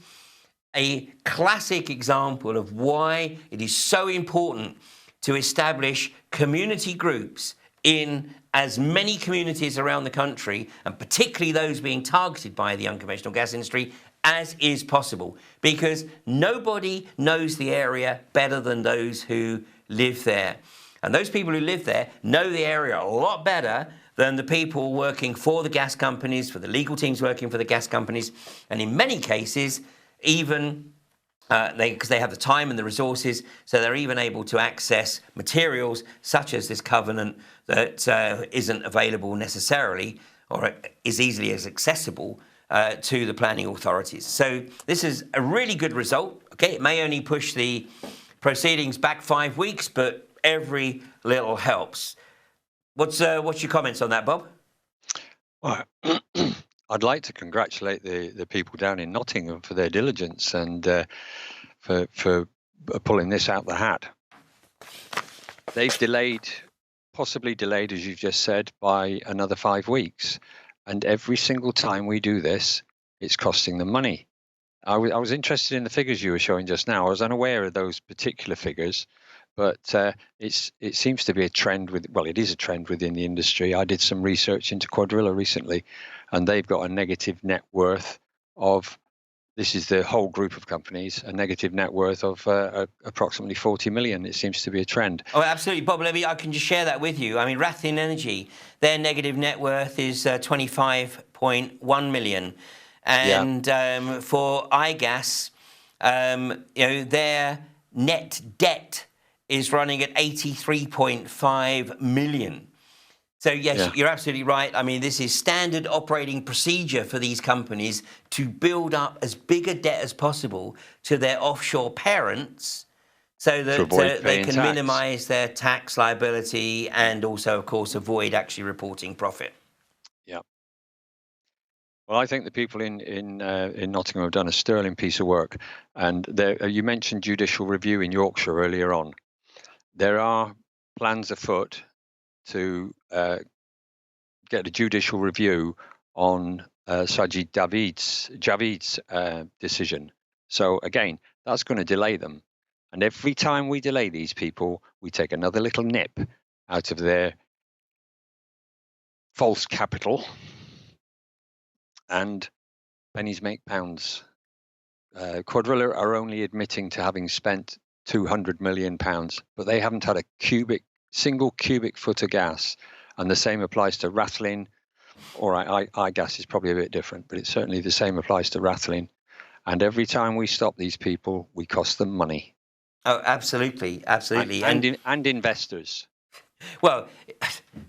a classic example of why it is so important to establish community groups in as many communities around the country, and particularly those being targeted by the unconventional gas industry, as is possible, because nobody knows the area better than those who live there. And those people who live there know the area a lot better than the people working for the gas companies, for the legal teams working for the gas companies, and in many cases, even because they have the time and the resources, so they're even able to access materials such as this covenant that isn't available necessarily or is easily as accessible to the planning authorities. So this is a really good result. Okay, it may only push the proceedings back 5 weeks, but every little helps. What's your comments on that, Bob? Well, I'd like to congratulate the people down in Nottingham for their diligence and for pulling this out the hat. They've possibly delayed, as you've just said, by another 5 weeks. And every single time we do this, it's costing them money. I was interested in the figures you were showing just now. I was unaware of those particular figures, but it seems to be a trend it is a trend within the industry. I did some research into Quadrilla recently, and they've got a negative net worth of, this is the whole group of companies, a negative net worth of approximately 40 million. It seems to be a trend. Oh, absolutely, Bob. I can just share that with you. I mean, Rathlin Energy, their negative net worth is 25.1 million. And for IGAS, their net debt is running at 83.5 million. So yes, you're absolutely right. I mean, this is standard operating procedure for these companies to build up as big a debt as possible to their offshore parents so that they can minimize their tax liability and also, of course, avoid actually reporting profit. Yeah. Well, I think the people in Nottingham have done a sterling piece of work. And you mentioned judicial review in Yorkshire earlier on. There are plans afoot to get a judicial review on Sajid Javid's decision. So again, that's going to delay them. And every time we delay these people, we take another little nip out of their false capital. And pennies make pounds. Quadrilla are only admitting to having spent £200 million, but they haven't had a single cubic foot of gas. And the same applies to Rathlin. All right, IGAS is probably a bit different, but it's certainly the same applies to Rathlin. And every time we stop these people, we cost them money. Oh, absolutely, absolutely, and investors. Well,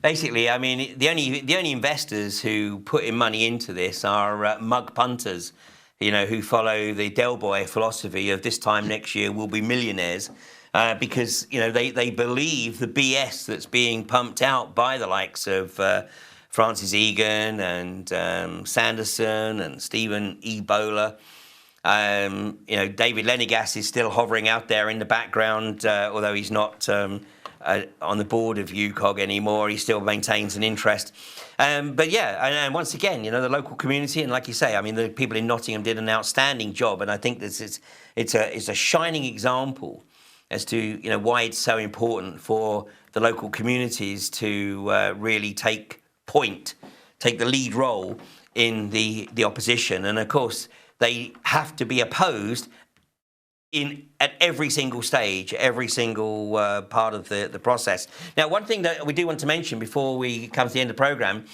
basically, I mean, the only investors who put in money into this are mug punters, who follow the Del Boy philosophy of this time next year we'll be millionaires, because they believe the BS that's being pumped out by the likes of Francis Egan and Sanderson and Stephen E. Bowler. David Lenegas is still hovering out there in the background, although he's not on the board of UCOG anymore. He still maintains an interest. But yeah, and once again, the local community, and like you say, I mean, the people in Nottingham did an outstanding job, and I think it's a shining example as to why it's so important for the local communities to really take the lead role in the opposition. And of course, they have to be opposed at every single stage, every single part of the process. Now, one thing that we do want to mention before we come to the end of the programme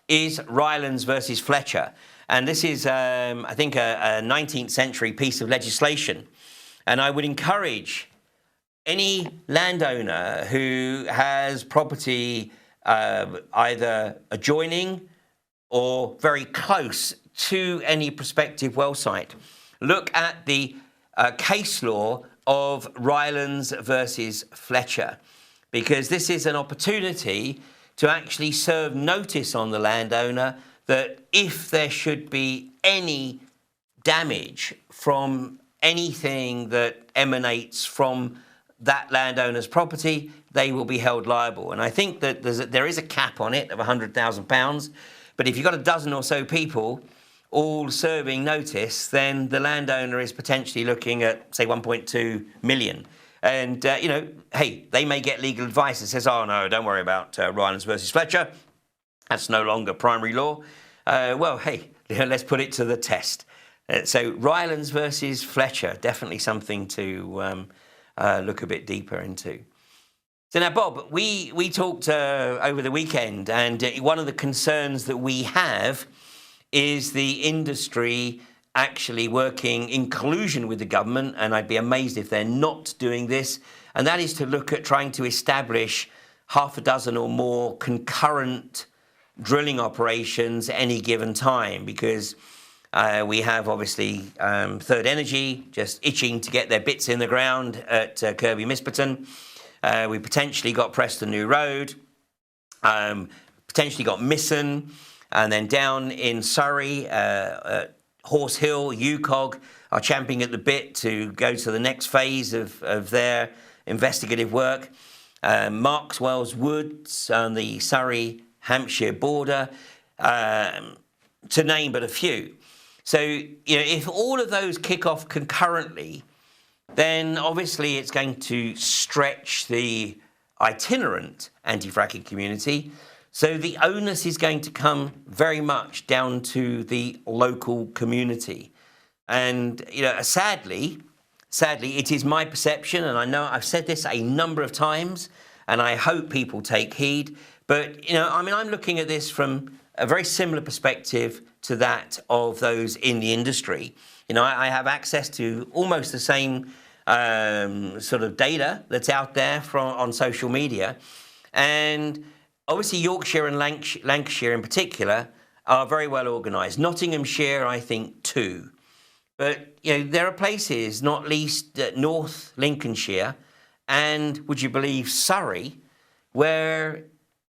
is Rylands versus Fletcher. And this is, I think, a 19th century piece of legislation. And I would encourage any landowner who has property either adjoining or very close to any prospective well site, look at the case law of Rylands versus Fletcher, because this is an opportunity to actually serve notice on the landowner that if there should be any damage from anything that emanates from that landowner's property, they will be held liable. And I think that there is a cap on it of £100,000, but if you've got a dozen or so people all serving notice, then the landowner is potentially looking at, say, 1.2 million. And, hey, they may get legal advice that says, oh, no, don't worry about Rylands versus Fletcher. That's no longer primary law. Well, hey, let's put it to the test. So Rylands versus Fletcher, definitely something to look a bit deeper into. So now, Bob, we talked over the weekend, and one of the concerns that we have is the industry actually working in collusion with the government, and I'd be amazed if they're not doing this, and that is to look at trying to establish half a dozen or more concurrent drilling operations at any given time, because we have obviously Third Energy just itching to get their bits in the ground at Kirby Misperton. We potentially got Preston New Road, potentially got Misson, and then down in Surrey, Horse Hill, UCOG are champing at the bit to go to the next phase of their investigative work. Markswell's Woods on the Surrey-Hampshire border, to name but a few. So, if all of those kick off concurrently, then obviously it's going to stretch the itinerant anti-fracking community. So the onus is going to come very much down to the local community. And, sadly, it is my perception, and I know I've said this a number of times, and I hope people take heed, but, I'm looking at this from a very similar perspective to that of those in the industry. I have access to almost the same sort of data that's out there on social media, and obviously Yorkshire and Lancashire in particular are very well organised. Nottinghamshire, I think, too. But, there are places, not least North Lincolnshire and, would you believe, Surrey, where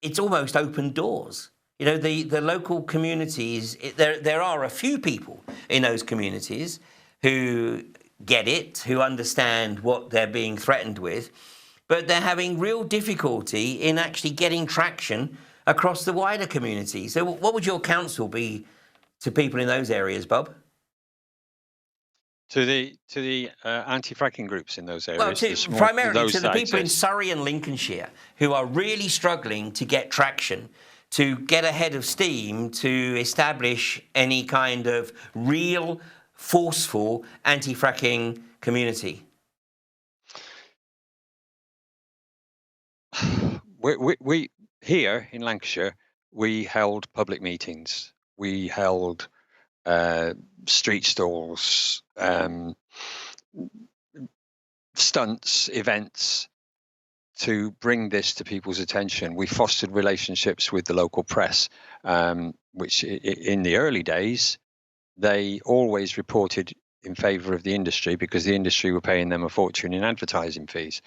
it's almost open doors. The local communities, there are a few people in those communities who get it, who understand what they're being threatened with, but they're having real difficulty in actually getting traction across the wider community. So what would your counsel be to people in those areas, Bob? To the anti-fracking groups in those areas? Well, primarily to the people in Surrey and Lincolnshire who are really struggling to get traction, to get ahead of steam, to establish any kind of real, forceful anti-fracking community. We here in Lancashire, we held public meetings. We held street stalls, stunts, events to bring this to people's attention. We fostered relationships with the local press, which in the early days, they always reported in favour of the industry because the industry were paying them a fortune in advertising fees.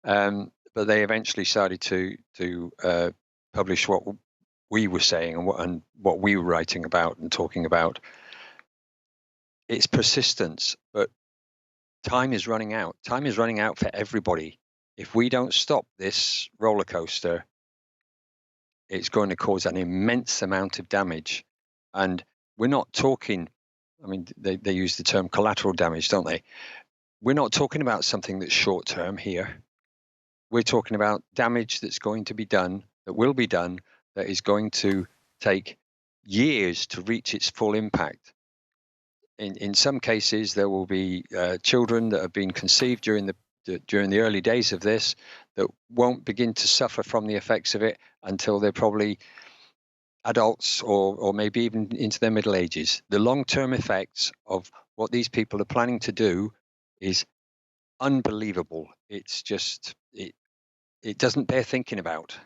But they eventually started to publish what we were saying and what we were writing about and talking about. It's persistence, but time is running out. Time is running out for everybody. If we don't stop this roller coaster, it's going to cause an immense amount of damage. And we're not talking, I mean, they use the term collateral damage, don't they? We're not talking about something that's short term here. We're talking about damage that's going to be done, that will be done, that is going to take years to reach its full impact. In some cases, there will be children that have been conceived during the early days of this that won't begin to suffer from the effects of it until they're probably adults or maybe even into their middle ages. The long-term effects of what these people are planning to do is unbelievable. It's just it doesn't bear thinking about.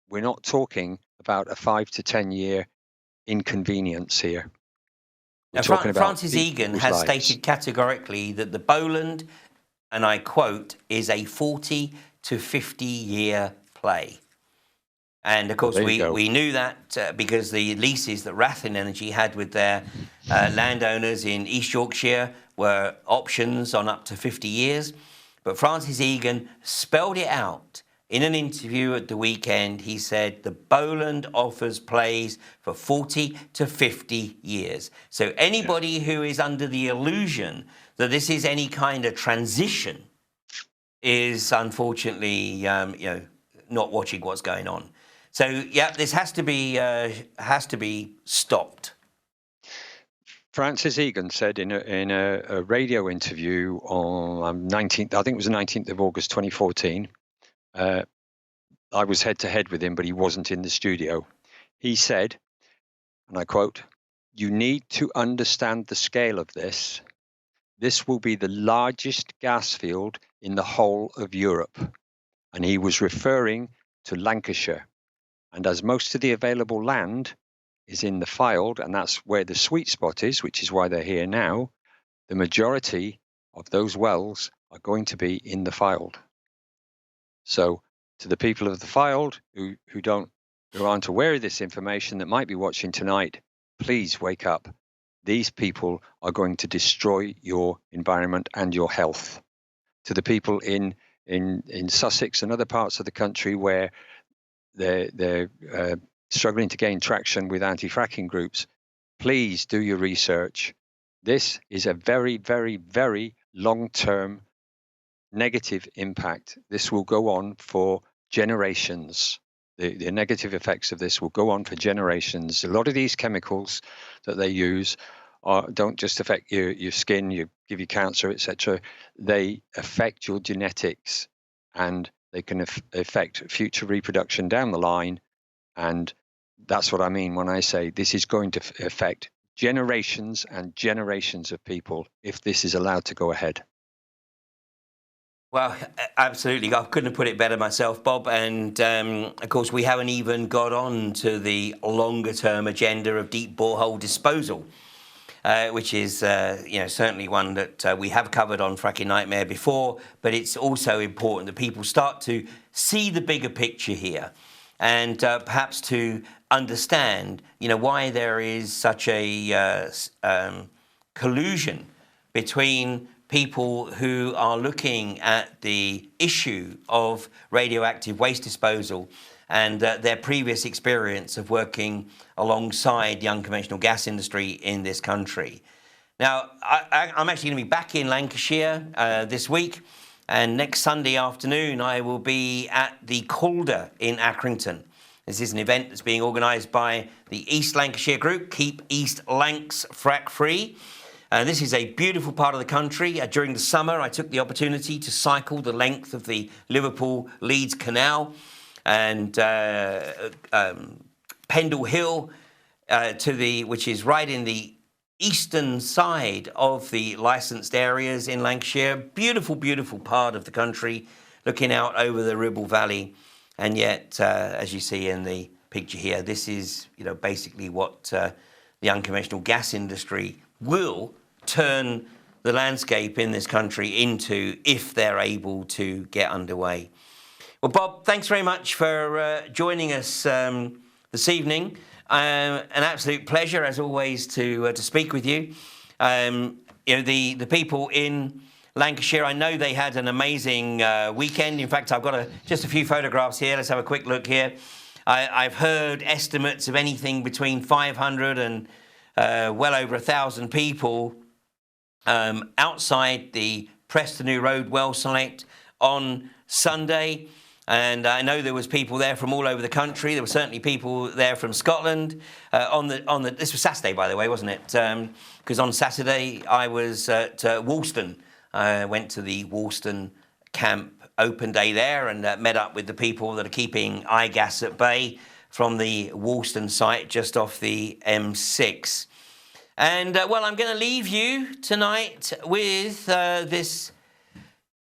We're not talking about a 5 to 10 year inconvenience here. We're Now, talking about Francis Egan people's has lives. stated categorically that the Boland, and I quote, is a 40 to 50 year play. And of course, There you go. we knew that because the leases that Rathlin Energy had with their landowners in East Yorkshire were options on up to 50 years. But Francis Egan spelled it out in an interview at the weekend. He said the Boland offers plays for 40 to 50 years. So anybody who is under the illusion that this is any kind of transition is unfortunately, not watching what's going on. So yeah, this has to be stopped. Francis Egan said in a radio interview on 19th, I think it was the 19th of August 2014. I was head to head with him, but he wasn't in the studio. He said, and I quote, "You need to understand the scale of this. This will be the largest gas field in the whole of Europe." And he was referring to Lancashire. And as most of the available land is in the Fylde, and that's where the sweet spot is, which is why they're here now, the majority of those wells are going to be in the Fylde. So to the people of the Fylde who aren't aware of this information that might be watching tonight, please wake up. These people are going to destroy your environment and your health. To the people in Sussex and other parts of the country where they're struggling to gain traction with anti-fracking groups, please do your research. This is a very, very, very long-term negative impact. This will go on for generations. The negative effects of this will go on for generations. A lot of these chemicals that they use don't just affect your skin, give you cancer, etc. They affect your genetics, and they can affect future reproduction down the line. And that's what I mean when I say this is going to affect generations and generations of people if this is allowed to go ahead. Well, absolutely. I couldn't have put it better myself, Bob. And of course, we haven't even got on to the longer term agenda of deep borehole disposal, which is certainly one that we have covered on Fracking Nightmare before. But it's also important that people start to see the bigger picture here, and perhaps to understand, why there is such a collusion between people who are looking at the issue of radioactive waste disposal and their previous experience of working alongside the unconventional gas industry in this country. Now, I'm actually going to be back in Lancashire this week, and next Sunday afternoon I will be at the Calder in Accrington. This is an event that's being organised by the East Lancashire group, Keep East Lancs Frack Free. This is a beautiful part of the country. During the summer, I took the opportunity to cycle the length of the Liverpool-Leeds Canal and Pendle Hill, which is right in the eastern side of the licensed areas in Lancashire. Beautiful, beautiful part of the country, looking out over the Ribble Valley. And yet, as you see in the picture here, this is basically what the unconventional gas industry will turn the landscape in this country into if they're able to get underway. Well, Bob, thanks very much for joining us this evening. An absolute pleasure, as always, to speak with you. The people in Lancashire. I know they had an amazing weekend. In fact, I've got just a few photographs here. Let's have a quick look here. I've heard estimates of anything between 500 and well over 1,000 people outside the Preston New Road well site on Sunday. And I know there was people there from all over the country. There were certainly people there from Scotland. This was Saturday, by the way, wasn't it? Because on Saturday I was at Woolston. I went to the Woolston camp open day there and met up with the people that are keeping iGas at bay from the Woolston site just off the M6. And well, I'm going to leave you tonight with this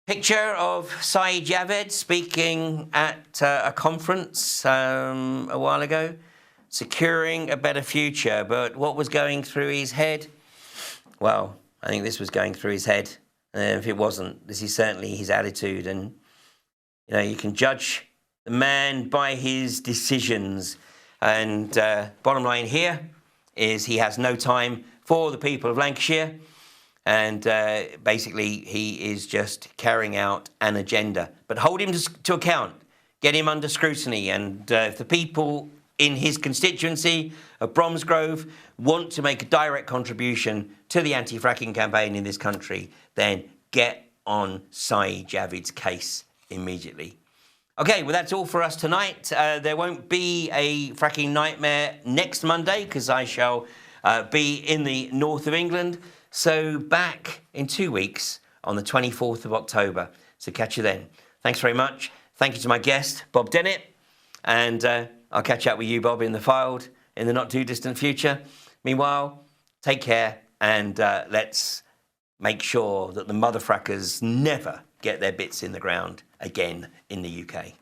picture of Sajid Javid speaking at a conference a while ago, securing a better future. But what was going through his head? Well, I think this was going through his head. If it wasn't, this is certainly his attitude. And, you know, you can judge the man by his decisions. And bottom line here is he has no time for the people of Lancashire. And basically, he is just carrying out an agenda. But hold him to account. Get him under scrutiny. And if the people in his constituency of Bromsgrove want to make a direct contribution to the anti-fracking campaign in this country, then get on Sajid Javid's case immediately. Okay, well, that's all for us tonight. There won't be a fracking nightmare next Monday because I shall be in the north of England. So back in 2 weeks on the 24th of October. So catch you then. Thanks very much. Thank you to my guest, Bob Dennett. And I'll catch up with you, Bob, in the Fylde in the not too distant future. Meanwhile, take care and let's make sure that the mother frackers never get their bits in the ground again in the UK.